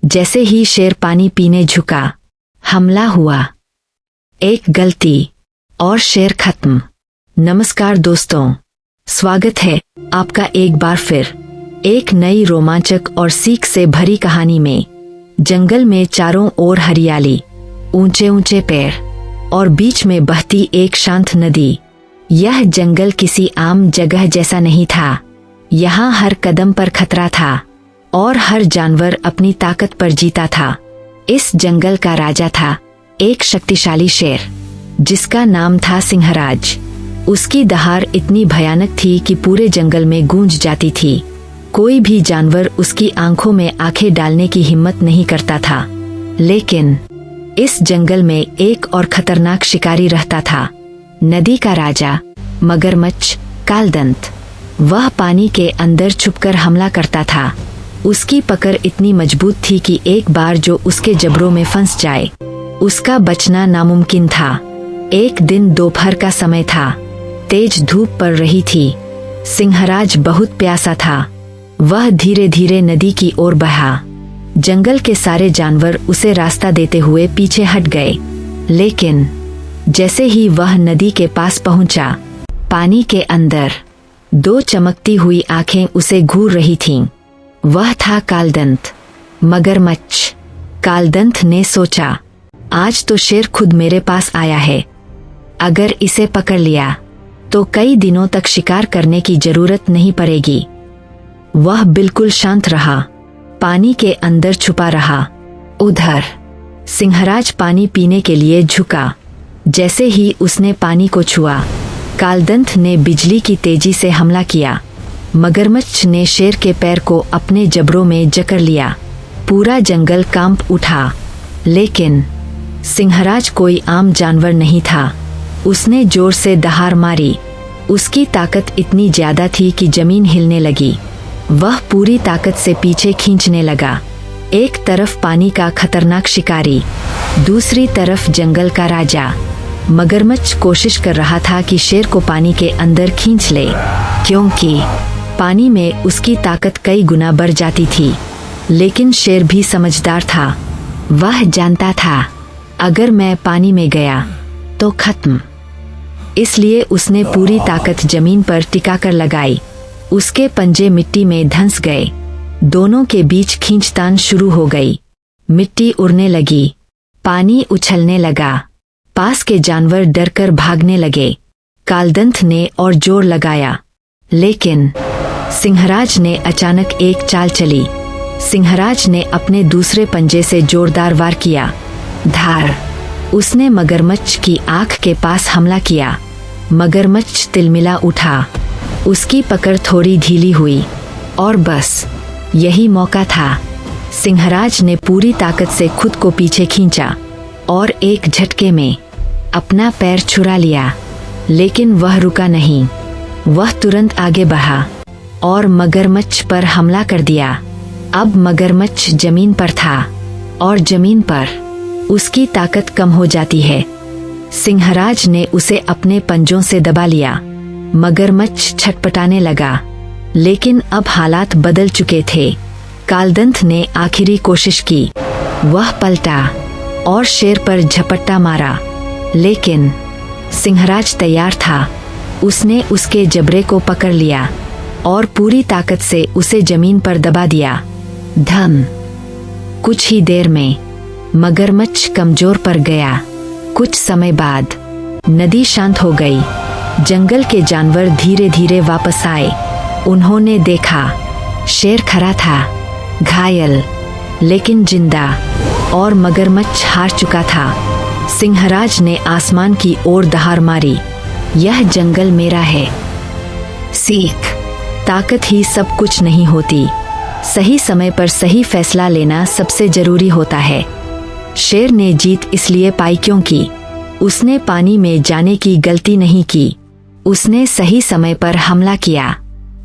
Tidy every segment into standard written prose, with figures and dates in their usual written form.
जैसे ही शेर पानी पीने झुका, हमला हुआ। एक गलती और शेर खत्म। नमस्कार दोस्तों, स्वागत है आपका एक बार फिर एक नई रोमांचक और सीख से भरी कहानी में। जंगल में चारों ओर हरियाली, ऊंचे ऊंचे पेड़ और बीच में बहती एक शांत नदी। यह जंगल किसी आम जगह जैसा नहीं था। यहाँ हर कदम पर खतरा था और हर जानवर अपनी ताकत पर जीता था। इस जंगल का राजा था एक शक्तिशाली शेर, जिसका नाम था सिंहराज। उसकी दहाड़ इतनी भयानक थी कि पूरे जंगल में गूंज जाती थी। कोई भी जानवर उसकी आंखों में आंखें डालने की हिम्मत नहीं करता था। लेकिन इस जंगल में एक और खतरनाक शिकारी रहता था, नदी का राजा मगरमच्छ कालदंत। वह पानी के अंदर छुपकर हमला करता था। उसकी पकड़ इतनी मजबूत थी कि एक बार जो उसके जबड़ों में फंस जाए, उसका बचना नामुमकिन था। एक दिन दोपहर का समय था, तेज धूप पड़ रही थी। सिंहराज बहुत प्यासा था। वह धीरे धीरे नदी की ओर बहा। जंगल के सारे जानवर उसे रास्ता देते हुए पीछे हट गए। लेकिन जैसे ही वह नदी के पास पहुंचा, पानी के अंदर दो चमकती हुई आंखें उसे घूर रही थीं। वह था कालदंत, मगरमच्छ। कालदंत ने सोचा, आज तो शेर खुद मेरे पास आया है। अगर इसे पकड़ लिया तो कई दिनों तक शिकार करने की जरूरत नहीं पड़ेगी। वह बिल्कुल शांत रहा, पानी के अंदर छुपा रहा। उधर सिंहराज पानी पीने के लिए झुका। जैसे ही उसने पानी को छुआ, कालदंत ने बिजली की तेजी से हमला किया। मगरमच्छ ने शेर के पैर को अपने जबड़ों में जकड़ लिया। पूरा जंगल कांप उठा। लेकिन सिंहराज कोई आम जानवर नहीं था। उसने जोर से दहाड़ मारी। उसकी ताकत इतनी ज्यादा थी कि जमीन हिलने लगी। वह पूरी ताकत से पीछे खींचने लगा। एक तरफ पानी का खतरनाक शिकारी, दूसरी तरफ जंगल का राजा। मगरमच्छ कोशिश कर रहा था कि शेर को पानी के अंदर खींच ले, क्योंकि पानी में उसकी ताकत कई गुना बढ़ जाती थी। लेकिन शेर भी समझदार था। वह जानता था, अगर मैं पानी में गया तो खत्म। इसलिए उसने पूरी ताकत जमीन पर टिकाकर लगाई। उसके पंजे मिट्टी में धंस गए। दोनों के बीच खींचतान शुरू हो गई। मिट्टी उड़ने लगी, पानी उछलने लगा। पास के जानवर डरकर भागने लगे। कालदंत ने और जोर लगाया, लेकिन सिंहराज ने अचानक एक चाल चली। सिंहराज ने अपने दूसरे पंजे से जोरदार वार किया। धार! उसने मगरमच्छ की आंख के पास हमला किया। मगरमच्छ तिलमिला उठा। उसकी पकड़ थोड़ी ढीली हुई और बस यही मौका था। सिंहराज ने पूरी ताकत से खुद को पीछे खींचा और एक झटके में अपना पैर छुड़ा लिया। लेकिन वह रुका नहीं। वह तुरंत आगे बढ़ा और मगरमच्छ पर हमला कर दिया। अब मगरमच्छ जमीन पर था और जमीन पर उसकी ताकत कम हो जाती है। सिंहराज ने उसे अपने पंजों से दबा लिया। मगरमच्छ छटपटाने लगा, लेकिन अब हालात बदल चुके थे। कालदंत ने आखिरी कोशिश की। वह पलटा और शेर पर झपट्टा मारा, लेकिन सिंहराज तैयार था। उसने उसके जबड़े को पकड़ लिया और पूरी ताकत से उसे जमीन पर दबा दिया। धम! कुछ ही देर में मगरमच्छ कमजोर पड़ गया। कुछ समय बाद नदी शांत हो गई। जंगल के जानवर धीरे धीरे वापस आए। उन्होंने देखा, शेर खड़ा था, घायल लेकिन जिंदा, और मगरमच्छ हार चुका था। सिंहराज ने आसमान की ओर दहाड़ मारी। यह जंगल मेरा है। सीख! ताकत ही सब कुछ नहीं होती। सही समय पर सही फैसला लेना सबसे जरूरी होता है। शेर ने जीत इसलिए पाई क्योंकि उसने पानी में जाने की गलती नहीं की। उसने सही समय पर हमला किया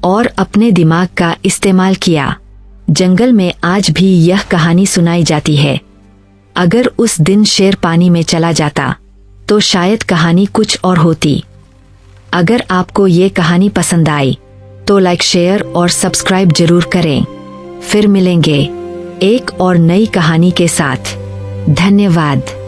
और अपने दिमाग का इस्तेमाल किया। जंगल में आज भी यह कहानी सुनाई जाती है। अगर उस दिन शेर पानी में चला जाता तो शायद कहानी कुछ और होती। अगर आपको ये कहानी पसंद आई तो लाइक, शेयर और सब्सक्राइब जरूर करें। फिर मिलेंगे एक और नई कहानी के साथ। धन्यवाद।